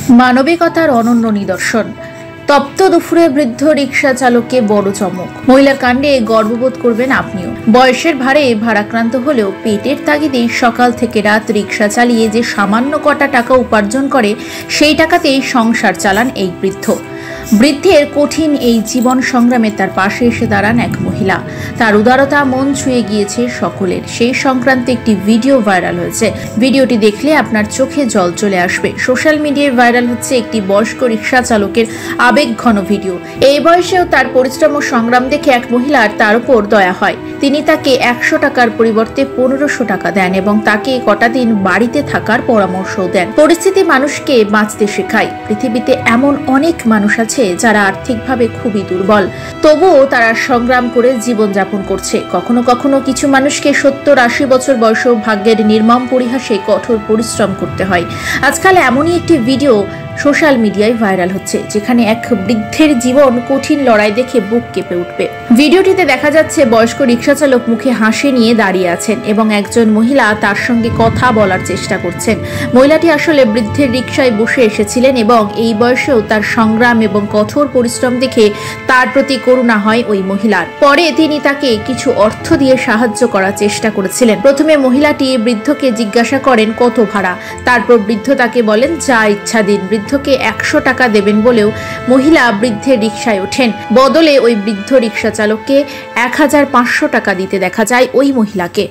মানবিকতার অনন্য নিদর্শন। তপ্ত দুপুরে বৃদ্ধ রিকশা চালককে বড় চমক। মহিলার কাণ্ডে গর্ববোধ করবেন আপনিও। বয়সের ভারে ভারাক্রান্ত হলেও পেটের তাগিদে সকাল থেকে রাত রিকশা চালিয়ে যে সামান্য কটা টাকা উপার্জন করে, সেই টাকাতেই সংসার চালান এই বৃদ্ধ। বৃদ্ধের কঠিন এই জীবন সংগ্রামে তার পাশে এসে দাঁড়ান এক মহিলা। তার উদারতা মন ছুঁয়ে গিয়েছে সকলের। সেই সংক্রান্তে একটি ভিডিও ভাইরাল হয়েছে। ভিডিওটি দেখলে আপনার চোখে জল চলে আসবে। সোশ্যাল মিডিয়ায় ভাইরাল হচ্ছে একটি বয়স্ক রিকশা চালকের আবেগঘন ভিডিও। এই বয়সেও তার পরিশ্রম ও সংগ্রাম দেখে এক মহিলার তার উপর দয়া হয়। তিনি তাকে 100 টাকার পরিবর্তে 1500 টাকা দেন এবং তাকে কটা দিন বাড়িতে থাকার পরামর্শও দেন। পরিস্থিতি মানুষকে বাঁচতে শেখায়। পৃথিবীতে এমন অনেক মানুষ আছে যারা আর্থিকভাবে খুবই দুর্বল, তবুও তারা সংগ্রাম করে জীবনযাপন করছে। কখনো কখনো কিছু মানুষকে 70-80 বছর বয়সেও ভাগ্যের নির্মম পরিহাসে কঠোর পরিশ্রম করতে হয়। আজকাল এমনই একটি ভিডিও সোশ্যাল মিডিয়ায় ভাইরাল হচ্ছে, যেখানে এক বৃদ্ধের জীবন কঠিন লড়াই দেখে বুক কেঁপে উঠবে। ভিডিওটিতে দেখা যাচ্ছে বয়স্ক রিকশা চালক মুখে হাসি নিয়ে দাঁড়িয়ে আছেন এবং একজন মহিলা তার সঙ্গে কথা বলার চেষ্টা করছেন। মহিলাটি আসলে বৃদ্ধের রিকশায় বসে এসেছিলেন এবং এই বয়সেও তার সংগ্রাম এবং কঠোর পরিশ্রম দেখে তার প্রতি করুণা হয় ওই মহিলার। পরে তিনি তাকে কিছু অর্থ দিয়ে সাহায্য করার চেষ্টা করেছিলেন। প্রথমে মহিলাটি বৃদ্ধকে জিজ্ঞাসা করেন কত ভাড়া। তারপর বৃদ্ধ তাকে বলেন যা ইচ্ছা দিন। বৃদ্ধকে 100 টাকা দেবেন বলেও মহিলা বৃদ্ধের রিকশায় ওঠেন। বদলে ওই বৃদ্ধ রিকশা চালককে 1500 টাকা দিতে দেখা যায় ওই মহিলাকে।